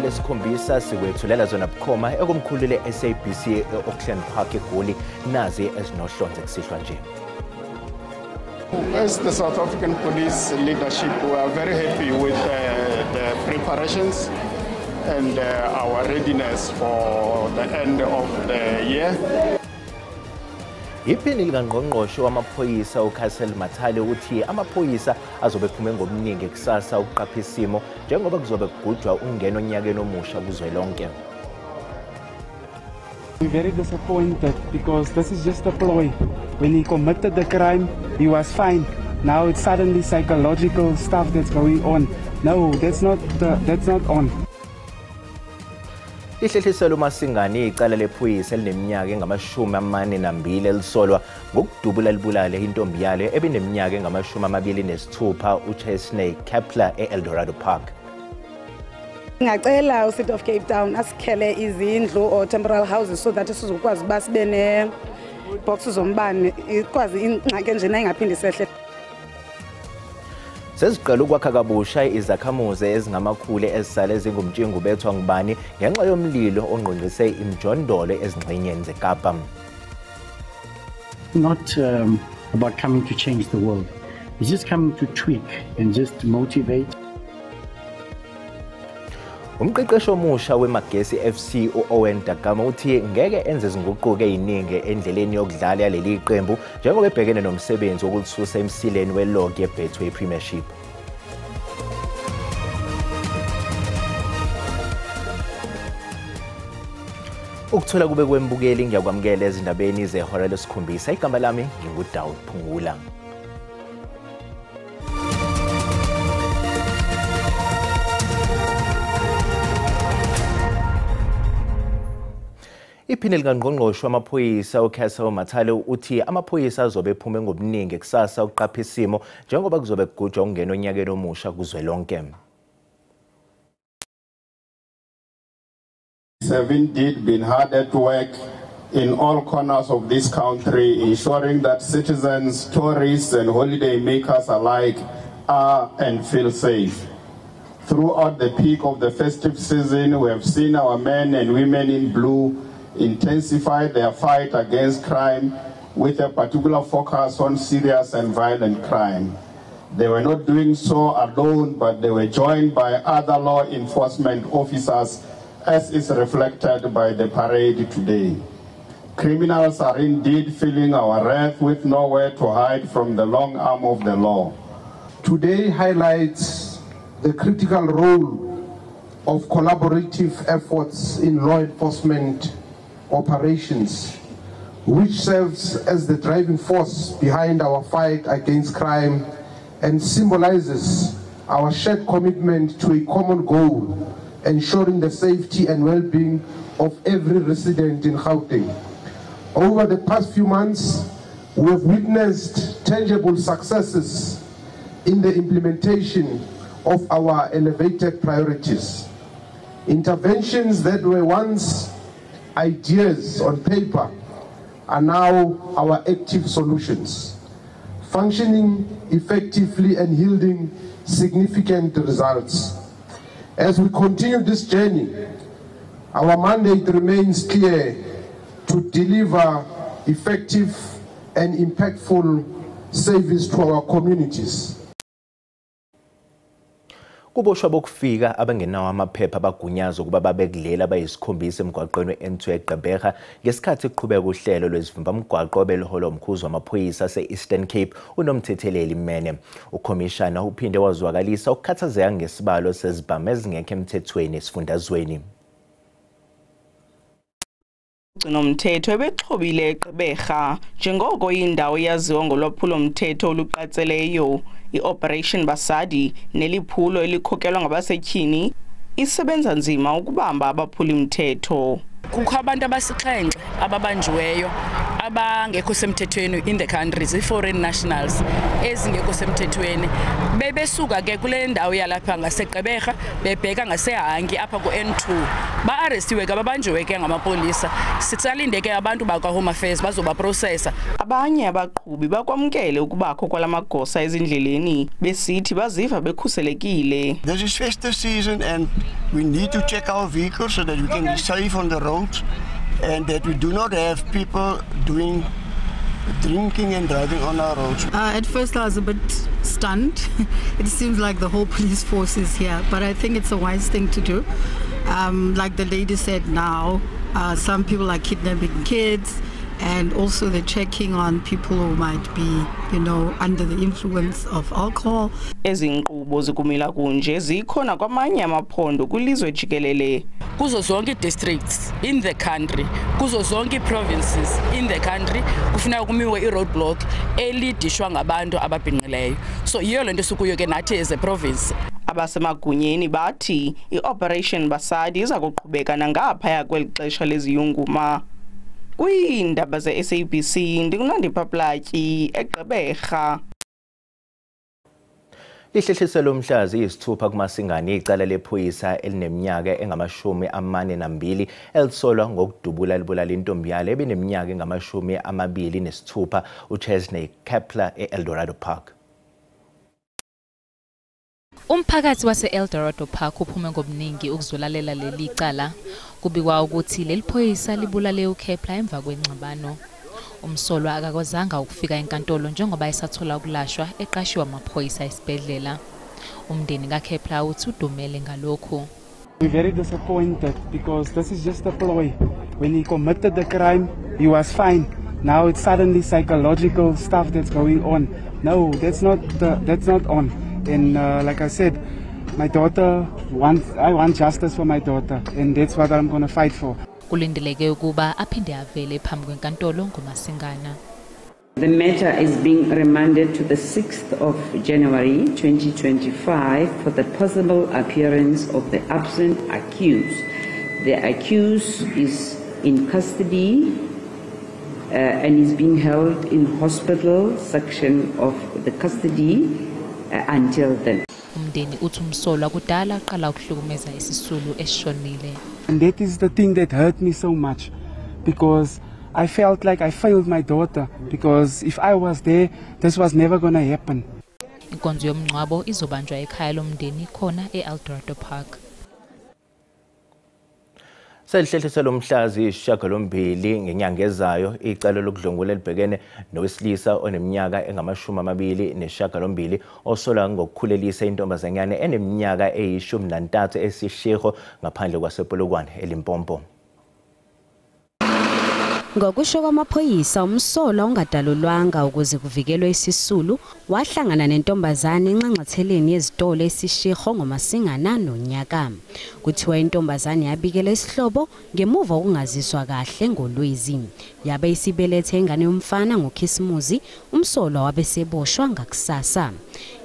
lesikhombisa sikwethulela zona bukhoma ekomkhulu le-SABC e-Auckland Park eGoli nazi ezinohlonze kusihlwa nje. As the South African Police leadership, we are very happy with the preparations and our readiness for the end of the year. Iphini likangqongqoshe wamaphoyisa uKhassel Mathale uthi amaphoyisa azobe phume ngobuningi kusasa ukuqapha isimo njengoba kuzobe kugujwa ungena onyakeni omusha kuzwelonke. We're very disappointed because this is just a ploy. When he committed the crime, he was fine. Now it's suddenly psychological stuff that's going on. No, that's not on. Ihlehliselo uMasingane icala lephoyisa elineminyaka engama-42 elisolwa ngokudubula libulale intombi yalo ebineminyaka engama-26 uChesney Kepler e-Eldorado Park. Ngacela uCity of Cape Town asikhele izindlu or temporary houses so that sizokwazi uba sibe ne boxes zombane ikwazi ingxaki njena ingaphindi sehle. Seziqala ukwakha kabusha izakhamuzi ezingamakhulu ezisale ezingumtshingo bethwa ngubani ngenxa yomlilo ongqongqise imjondolo ezingxenyeni zeKapa. Not about coming to change the world. It's just coming to tweak and just motivate. Umqeqeshi omusha weMagesi FC uOwen Dagama uthi ngeke enze izinguquko eziningi endleleni yokudlala yaleli qembu njengoba ebhekene nomsebenzi wokulisusa emsileni welog yeBetway Premiership. Ukuthola kube kwembukeli ngiyakwamukela ezindabeni zehora lesikhombisa. Igama lami nginguDawu Phungula. Iphini likangqongqoshe wamaphoyisa uKhassel Mathale uthi amaphoyisa azobe ephume ngobuningi kusasa ukuqapha isimo njengoba kuzobe kugujwa ungena onyakeni omusha kuzwelonke. Have indeed been hard at work in all corners of this country, ensuring that citizens, tourists and holiday makers alike are and feel safe. Throughout the peak of the festive season, we have seen our men and women in blue intensify their fight against crime with a particular focus on serious and violent crime. They were not doing so alone, but they were joined by other law enforcement officers, as is reflected by the parade today. Criminals are indeed feeling our wrath with nowhere to hide from the long arm of the law. Today highlights the critical role of collaborative efforts in law enforcement operations, which serves as the driving force behind our fight against crime and symbolizes our shared commitment to a common goal, ensuring the safety and well-being of every resident in Gauteng. Over the past few months, we have witnessed tangible successes in the implementation of our elevated priorities. Interventions that were once ideas on paper are now our active solutions, functioning effectively and yielding significant results. As we continue this journey, our mandate remains clear: to deliver effective and impactful service to our communities. Kuboshwa bokufika abangenawo amaphepha abagunyazo kuba babekulela abayisikhombisa emgwaqweni we-N2 eGqeberha ngesikhathi kuqhubeka uhlelo lwezivimba-mgwaqo obeliholwa umkhuzi wamaphoyisa ase-Eastern Cape uNomthetheleli Mene. Ukhomishana uphinde wazwakalisa ukukhathazeka ngesibalo sezibhamu ezingekho emthethweni esifundazweni. Umthetho ebexhobile eGqeberha njengoko indawo yaziwa ngolwaphulo-mthetho oluqatseleyo. I-Operation Basadi neliphulo elikhokelwa ngabasetyhini isebenza nzima ukubamba abaphuli-mthetho. Kukho abantu abasixhenxe ababanjiweyo abangekho semthethweni in the countries, foreign nationals ezingekho semthethweni bebesuka ke kule ndawo yalapha ngaseGqeberha bebheka ngaseHangi apha ku N2 ba-arrestiwe ke babanjiwe ke ngamapolisa. Sitsalinde ke abantu bakwa Home Affairs bazoba processa. Abanye abaqhubi bakwamkele ukubakho kwalamagosa ezindleleni besithi baziva bekhuselekile. This is festive season and we need to check our vehicles so that we can be safe on the roads and that we do not have people doing drinking and driving on our roads. At first I was a bit stunned. It seems like the whole police force is here, but I think it's a wise thing to do. Like the lady said now, some people are kidnapping kids, and also they're checking on people who might be, under the influence of alcohol. Ezinkqubo zokumila kunje zikhona kwamanye amaphondo kwilizwe jikelele. Kuzo zonke districts in the country, kuzo zonke provinces in the country kufuneka kumiwe i-roadblock elidishwa ngabantu ababhinqileyo. So yiyo lento sikuyo ke nathi as a province. Abasemagunyeni bathi i-Operation Basadi iza kuqhubeka nangaphaya kweli xesha leziyunguma. Kwiindaba ze-SABC ndingunandipha Platyi eGqeberha. Lihlehliselo lomhlazi isithupha kuMasingana icala lephoyisa elineminyaka engama-42 elisolwa ngokudubula libulala intombi yalo ebeneminyaka engama-26 uChesney Kepler e-Eldorado Park. Umphakathi wase-Eldorado Park uphume ngobuningi ukuzolalela leli cala. Kubikwa ukuthi leli phoyisa libulale uKepler emva kwengxabano. Umsolwa akakwazanga ukufika enkantolo njengoba esathola ukulashwa eqashiwe amaphoyisa esibhedlela. Umndeni kaKepler uthi udumele ngalokhu. We're very disappointed because this is just a ploy. When he committed the crime, he was fine. Now it's suddenly psychological stuff that's going on. No, that's not on. And like I said, my daughter I want justice for my daughter, and that's what I'm going to fight for. Kulindeleke ukuba aphinde avele phambi kwenkantolo ngoMasingana. The matter is being remanded to the 6th of January 2025 for the possible appearance of the absent accused. The accused is in custody and is being held in hospital section of the custody until then. Umndeni uthi umsolwa kudala aqala ukuhlukumeza isisulu esishonile. And that is the thing that hurt me so much, because I felt like I failed my daughter, because if I was there, this was never going to happen. Inkonzo yomngcwabo izobanjwa ekhaya lomndeni khona e-Eldorado Park. Selihlehliselo lomhlazi isishiyagalombili ngenyanga ezayo icala lokudlwengula libhekene nowesilisa oneminyaka engama-28 osolwa ngokukhulelisa intombazanyana eneminyaka eyi-13 esishiho ngaphandle kwasePolokwane eLimpopo. Ngokusho kwamaphoyisa umsolwa ongadalulwanga ukuze kuvikelwe isisulu wahlangana nentombazane enxanxatheleni yezitolo esishiho ngoMasingana nonyaka. Kuthiwa intombazane yabikela isihlobo ngemuva okungaziswa kahle ngolwezi. Yabe isibelethe ingane yomfana ngoKhisimusi, umsolwa wabe seboshwa ngakusasa.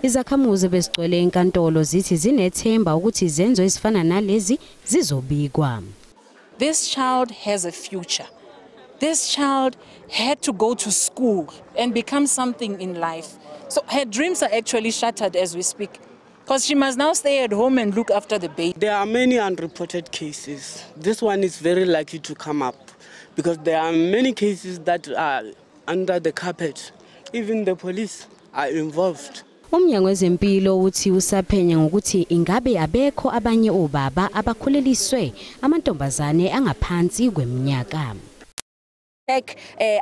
Izakhamuzi bezigcwele enkantolo zithi zinethemba ukuthi izenzo ezifana nalezi zizobikwa. This child has a future. This child had to go to school and become something in life. So her dreams are actually shattered as we speak, because she must now stay at home and look after the baby. There are many unreported cases. This one is very likely to come up because there are many cases that are under the carpet. Even the police are involved. Umnyango wezempilo uthi usaphenya ngokuthi ingabe abekho abanye obaba abakhuleliswe amantombazane angaphansi kweminyaka.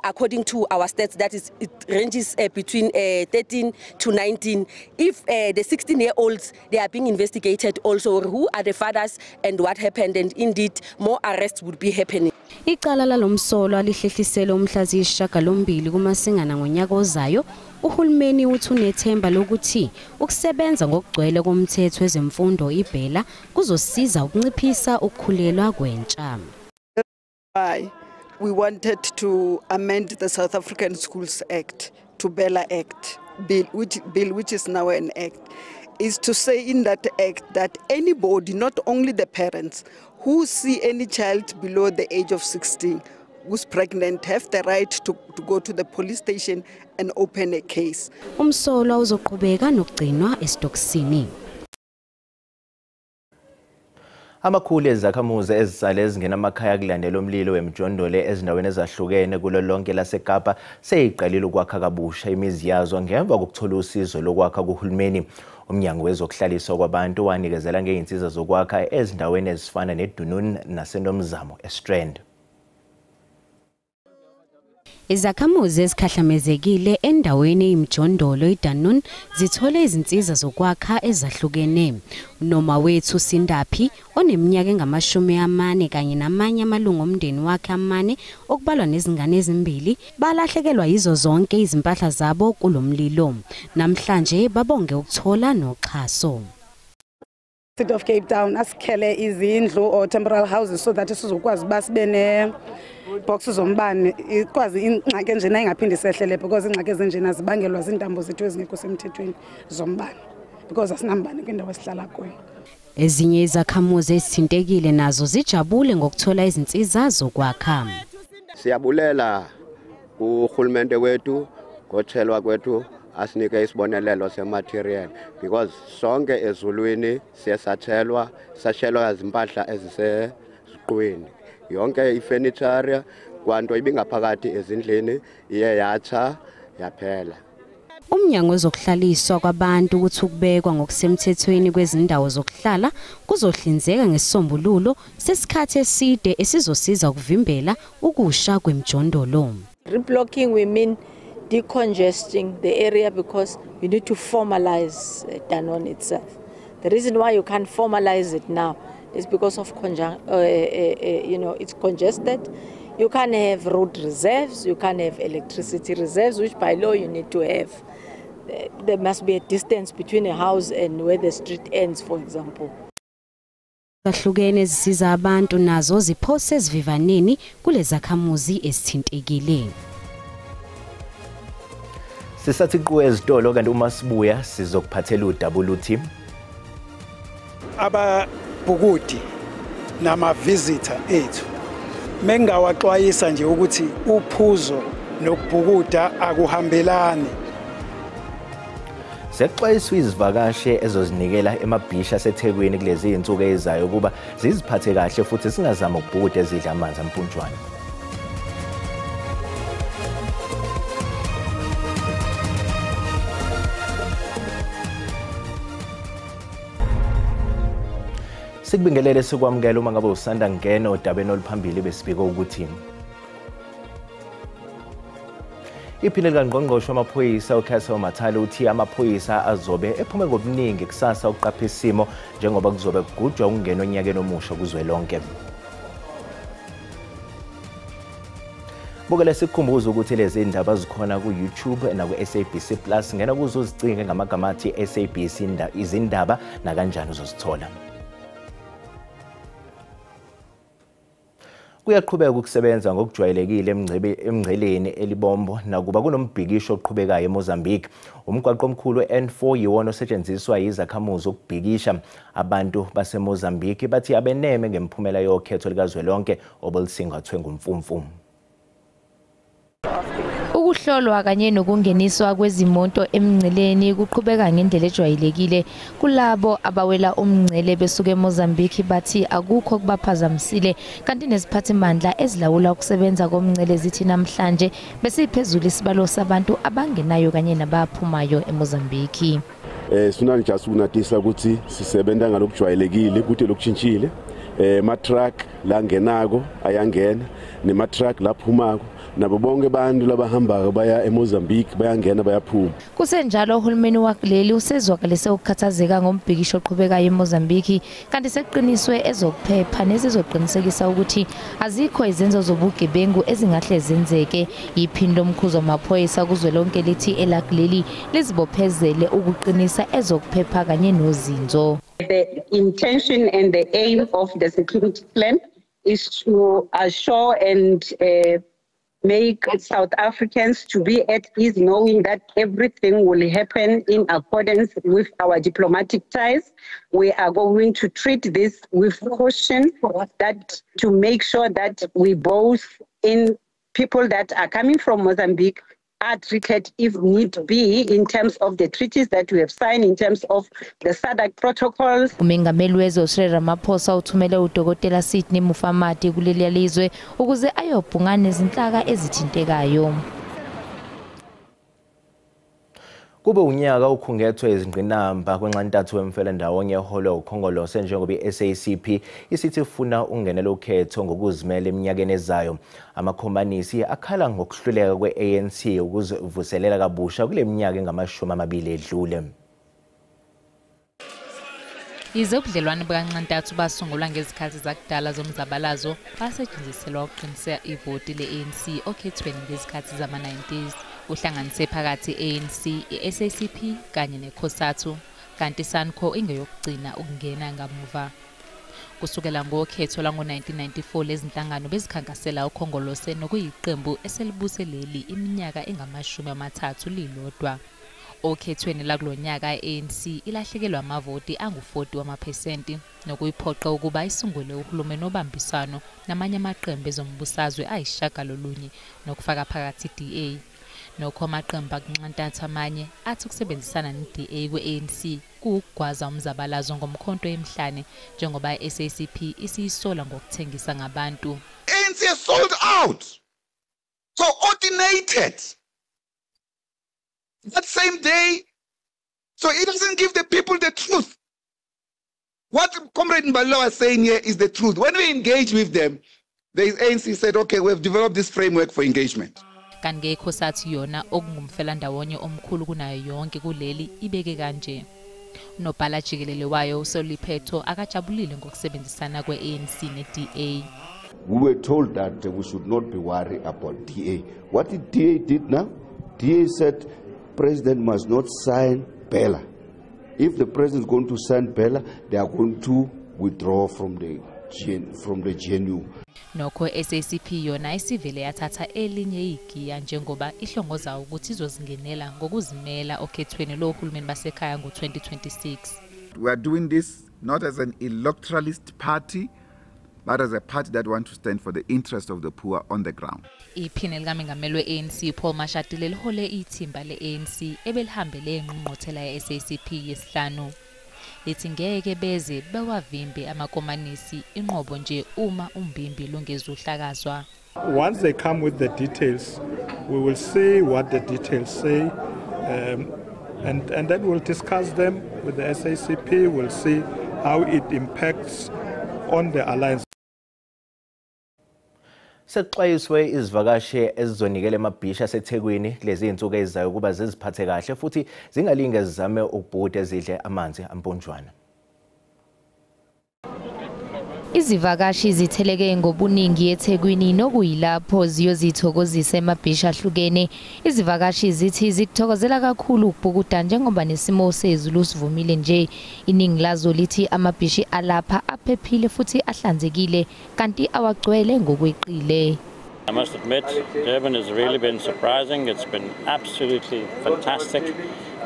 According to our stats, that is, it ranges between 13 to 19. If the 16-year-olds, they are being investigated also, who are the fathers and what happened, and indeed more arrests would be happening. Icala lalomsolwa lihlehliselo umhlazi isishiyagalombili kuMasingana ngonyaka ozayo. Uhulumeni uthi unethemba lokuthi ukusebenza ngokugcwele komthetho wezemfundo ibhela kuzosiza ukunciphisa ukukhulelwa kwentsha. We wanted to amend the South African Schools Act to Bella Act, which is now an act, is to say in that act that anybody, not only the parents, who see any child below the age of 16 who's pregnant have the right to go to the police station and open a case. Umsolwa uzoqhubeka nokugcinwa esitokisini. Amakhulu ezakhamuzi ezisale ezingena amakhaya kulandela umlilo wemjondolo ezindaweni ezahlukene kulo lonke laseKapa seyiqalile ukwakha kabusha imizi yazo ngemva kokuthola usizo lokwakha kuhulumeni. Umnyango wezokuhlaliswa kwabantu wanikezela ngeinsiza zokwakha ezindaweni ezifana neDunun naseNomzamo eStrand. Izakhamuzi ezikhahlamezekile endaweni imjondolo iDunun zithole izinsiza zokwakha ezahlukene. Noma wethu Sindaphi oneminyaka engama40 kanye namanye amalungu omndeni wakhe amane okubalwa nezingane ezimbili balahlekelwa yizo zonke izimpahla zabo kulomlilo. Namhlanje babonge ukuthola noxhaso. City of Cape Town asikhele izindlu or temporary houses so that sizokwazi basibene boxes zombane ikwazi ingxaki enjena ingaphindi sehlele because ingxaki ezinjena zibangelwa zintambo zethu ezingekho semthethweni zombane because asinambane kwindawo esihlala kuyo. Ezinye izakhamuzi ezithintekile nazo zijabule ngokuthola izinsiza zokwakha. Siyabulela uhulumende wethu ngothelwa kwethu asinike isibonelelo sematerial because sonke ezulwini siyasathelwa sashelwa izimpahla ezisesiqweni yonke ifurniture kwanto ibingaphakathi ezindlini iye yatha yaphela. Umnyango wezokuhlaliswa kwabantu ukuthi ukubekwa ngokusemthethweni kwezindawo zokuhlala kuzohlinzeka ngesisombululo sesikhathi eside esizosiza ukuvimbela ukusha kwemjondolo. Reblocking we mean decongesting the area because you need to formalize Danone itself. The reason why you can't formalize it now is because of it's congested. You can't have road reserves, you can't have electricity reserves, which by law you need to have. There must be a distance between a house and where the street ends, for example. Zahlukene ezisiza abantu nazo ziphose ezivivaneni kulezakhamuzi ezithintekile. Sisathi kuwe ezitolo kanti uma sibuya sizokuphathela uWT. Ababhukudi nama visitor ethu mengawaxwayisa nje ukuthi uphuzo nokubhukuda akuhambelani. Sekuxwayiswa izivakashi ezozinikela emabhisha aseThekwini kulezi izinsuku ezizayo kuba ziziphathe kahle futhi singazama ukubhukuda ezidla amanzi ampunjwana. Sikubingelele sikwamukela uma ngabe usanda ngena odabeni oluphambili besibika ukuthi iphini likaNgqongqoshe wamaphoyisa uCastle Mathali uthi amaphoyisa azobe ephume ngobuningi kusasa ukuqapha isimo njengoba kuzobe kugujwa ukungena onyakeni omusha kuzwelonke. Bukele sikhumbuza ukuthi lezi indaba zikhona ku-YouTube na ku-SABC Plus ngena kuzo uzicinge ngamagama athi SABC izindaba na kanjani uzozithola. Kuyaqhubeka ukusebenza ngokujwayelekile emngceleni elibombo nakuba kunombhikisho oqhubekayo eMozambique. Umgwaqo omkhulu N4 yiwona osetshenziswa yizakhamuzi ukubhikisha. Abantu baseMozambique bathi abeneme ngemphumela yokhetho likazwelonke obelusingathwe ngumfumfu. Ukuhlolwa kanye nokungeniswa kwezimoto emngceleni kuqhubeka ngendlela ejwayelekile kulabo abawela umngcele besuka eMozambique bathi akukho kubaphazamisile kanti neziphathimandla ezilawula ukusebenza komngcele zithi namhlanje bese iphezulu isibalo sabantu abangenayo kanye nabaphumayo eMozambique. Sifuna nje ukunatisa ukuthi sisebenza ngalokujwayelekile ukuthi lokutshintshile ma truck la ngenako ayangena nema truck laphumako nabo bonke abantu labahamba baya eMozambique bayangena bayaphuma. Kusenjalo uhulumeni wakuleli usezwakalise ukukhathazeka ngombhikisho oqhubekayo eMozambique kanti seqiniswe ezokuphepha nezizoqinisekisa ukuthi azikho izenzo zobugebengu ezingahle zenzeke. Iphini lomkhuzo wamaphoyisa kuzwelonke lithi elakuleli lizibophezele ukuqinisa ezokuphepha kanye nozinzo. The intention and the aim of the security plan is to assure and make South Africans to be at ease knowing that everything will happen in accordance with our diplomatic ties. We are going to treat this with caution that to make sure that we both in people that are coming from Mozambique are treated if need be in terms of the treaties that we have signed, in terms of the SADC protocols. Umengameli wezwe Cyril Ramaphosa uthumele uDokotela Sydney Mufamadi kuleli lizwe ukuze ayobhungana izinhlaka ezithintekayo. Kube unyaka ukhungethwe izingqinamba kwenxantathu wemfelandawonye eholo ukhongolose njengoba iSACP isithi ifuna ungenela ukhetho ngokuzimela eminyakeni ezayo. Amakhomanisi akhala ngokuhluleka kwe-ANC ukuzivuselela kabusha kule minyaka engama-20 edlule. Ize ubudlelwane bukanxantathu basungulwa ngezikhathi zakudala zomzabalazo basetshenziselwa ukuqiniseka ivoti le-ANC okhethweni ngezikhathi zama-90s. Uhlanganise phakathi ANC, iSACP kanye neCOSATU, kanti SANCO ingeyokugcina ukungena ngamuva. Kusukela ngokhetho lango-1994 lezinhlangano bezikhankasela ukhongolose nokuyiqembu eselibuseleli iminyaka engama-30 lilodwa. Okhethweni lakulonyaka iANC ilahlekelwa amavoti angu-40 wamaphesenti nokuyiphoqa ukuba isungule uhulumeni obambisano namanye amaqembu ezombusazwe ayishagalolunye nokufaka phakathi iDA. Nokho amaqembu akunxantathu amanye athi ukusebenzisana neDA kwe-ANC kugwaza umzabalazo ngomkhonto emhlane njengoba iSACP isiyisola ngokuthengisa ngabantu. ANC is sold out, so ordinated that same day, so it doesn't give the people the truth. What Comrade Mbalo was saying here is the truth. When we engage with them, the ANC said, okay, we have developed this framework for engagement. Kange iCOSATU yona okungumfelandawonye omkhulu kunayo yonke kuleli ibeke kanje. Unobhala jikelele wayo uSoliphetho akajabulile ngokusebenzisana kwe-ANC ne-DA. We were told that we should not be worried about DA. What the DA did now? DA said President must not sign Bella. If the president is going to sign Bella, they are going to withdraw from the GNU. Nokho SACP yona isivele yathatha elinye igiya njengoba ihlongoza ukuthi izozingenela ngokuzimela okhethweni lohulumeni basekhaya ngo-2026. We are doing this not as an electoralist party, but as a party that wants to stand for the interest of the poor on the ground. Iphini likaMengameli we-ANC Paul Mashatile lihole ithimba le-ANC ebelihambele ingqungquthela ye-SACP yesihlanu. Lithi ngeke beze bewavimbe amakomanisi inqobo nje uma umbimbi lungezuhlakazwa. Once they come with the details, we will see what the details say, and then we'll discuss them with the SACP. We'll see how it impacts on the alliance. Sekuxwayiswe izivakashi ezizonikela emabhisha aseThekwini kulezi insuku ezizayo ukuba ziziphathe kahle futhi zingalinge zizame ukubhuda ezidle amanzi amponjwana. Izivakashi zitheleke ngobuningi eThekwini nokuyilapho ziyozithokozisa emabhisha ahlukene. Izivakashi zithi zikuthokozela kakhulu ukubhukuda njengoba nesimo sezulu sivumile nje. Iningi lazo lithi amabhishi alapha aphephile futhi ahlanzekile kanti awagcwele ngokweqile. I must admit, Durban has really been surprising. It's been absolutely fantastic,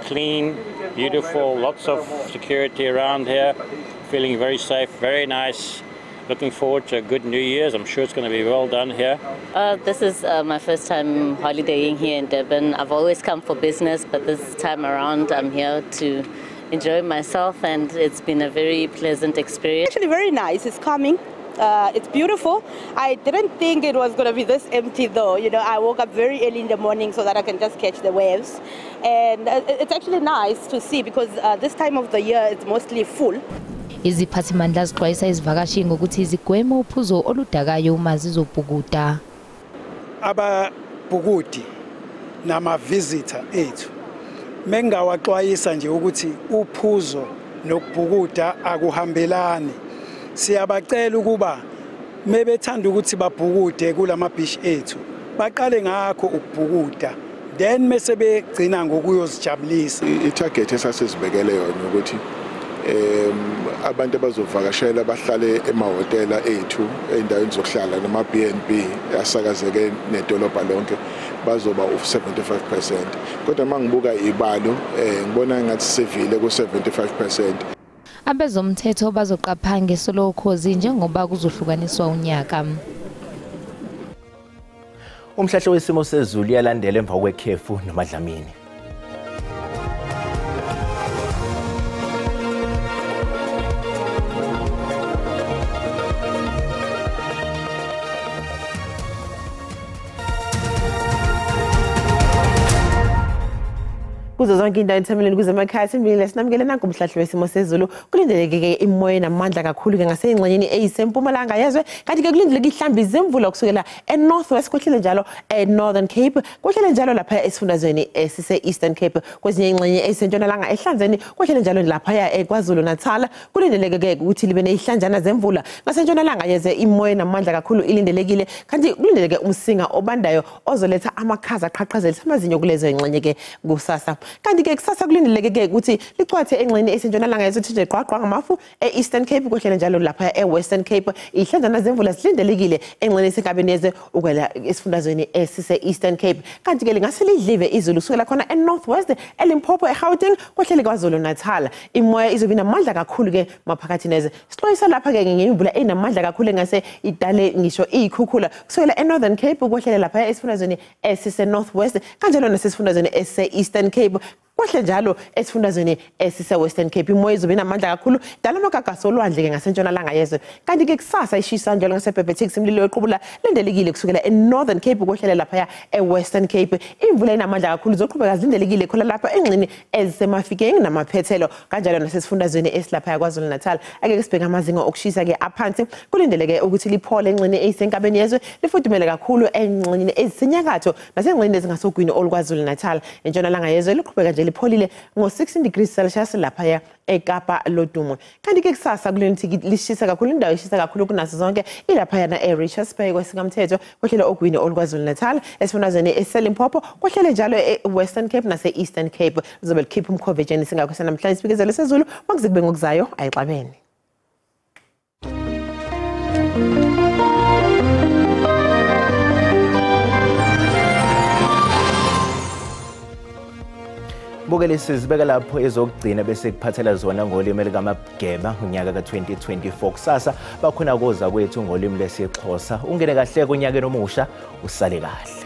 clean, beautiful, lots of security around here, feeling very safe, very nice. Looking forward to a good New Year's. I'm sure it's going to be well done here. This is my first time holidaying here in Durban. I've always come for business, but this time around I'm here to enjoy myself, and it's been a very pleasant experience. Actually very nice. It's calming. It's beautiful. I didn't think it was going to be this empty though. You know, I woke up very early in the morning so that I can just catch the waves. And it's actually nice to see because this time of the year it's mostly full. Iziphathimandla zixwayisa izivakashi ngokuthi zigweme uphuzo oludakayo uma zizobhukuda. Ababhukudi nama-visitor ethu mengawaxwayisa nje ukuthi uphuzo nokubhukuda akuhambelani. Siyabacela ukuba mebethanda ukuthi babhukude kulamabhishi ethu baqale ngakho ukubhukuda then mase begcina ngokuyozijabulisa. I-target esasizibekele yona ukuthi abantu abazovakashela bahlale emahhotela ethu endaweni zokuhlala nama BNB asakazeke nedolobha lonke bazoba u75%. Kodwa mangibuka ibalo ngibona ngathi sevile ku75%. Abezomthetho bazoqapha ngesolokhozi njengoba kuzohlukaniswa unyaka. Umhlahlo wesimo sezulu yalandela emva kwekhefu nomadlamini. Kuzo zonke indawo enithameleni kuze emakhaya simbile sinamukele nanku umhlahlo wesimo sezulu kulindeleke ke imoya namandla kakhulu ke ngasengxenyeni eyisempumalanga yezwe kanti ke kulindeleke ihlambi zemvula kusukela eNorthwest kwehlele njalo eNorthern Cape kwehlele njalo lapha esifundazweni esise Eastern Cape kwezinye ingxenye esentshonalanga ehlanzeni kwehlele njalo lapha eKwaZulu Natal kulindeleke ke ukuthi libe nezihlanjana zemvula ngasentshonalanga yezwe imoya namandla kakhulu ilindelekile kanti kulindeleke umsinga obandayo ozoletha amakhaza aqhaqhazelisa amazinyo kulezo ingxenye ke kusasa. Kanti ke kusasa kulindeleke ke ukuthi lichwathe engxenye esentshonalanga yezwe nje qwaqwa ngamafu eEastern Cape kwehlele njalo lapha eWestern Cape ihlanjana zemvula silindelekile engxenye esenkabeni yezwe ukwela esifundazweni esise Eastern Cape kanti ke lingaselidlive izulu kusukela khona eNorthwest eLimpopo eGauteng kwehlele kwaZulu Natal imoya izobe namandla kakhulu ke maphakathi neze sixwayisa lapha ke ngemvula enamandla kakhulu engase idale ngisho ikhukhula kusukela eNorthern Cape kwehlele lapha esifundazweni esise Northwest kanjalo nasesifundazweni esise Eastern Cape kwehle njalo esifundazweni esise Western Cape imoya izobe namandla kakhulu dala amagagasi olwandle ke ngasentshonalanga yezwe kanti ke kusasa ishisa njalo ngasebhebhethix imlilo wequbula lindelekile kusukela eNorthern Cape kwehlele lapha eWestern Cape imvula enamandla kakhulu zoqhubeka zilindelekile khona lapha engxini ezisemafikeng namaphethelo kanjalo nasesifundazweni esilapha kwaZulu Natal ake sibheka amazinga okushisa ke aphansi kulindeleke ukuthi liphole engxini eyisenkabeni yezwe lifudumele kakhulu engxini ezisenyakatho nasengxini ezingasogwini olukwaZulu Natal entshonalanga yezwe liqhubeka nje lipholile ngo-16 degrees Celsius lapha eKapa lodumo kanti ke kusasa kulenithi lishisa kakhulu indawo ishisa kakhulu kunaso zonke ilapha yana eRichards Bay kwesingamthetho kwehlele ogwini olukwaZulu Natal esifundazweni eSelimpopo kwehlele njalo eWestern Cape nase-Eastern Cape lizobe likhipha umkhovejeni singakho sanamhlanje isibikezelo sezulu makuzekube ngokuzayo ayixabene. Bukele sizibeka lapho ezokugcina bese kuphathela zona ngolimi likaMageba unyaka ka2024 kusasa bakhona koza kwethu ngolimi lesixhosa ungene kahle kunyakeni omusha usale kahle.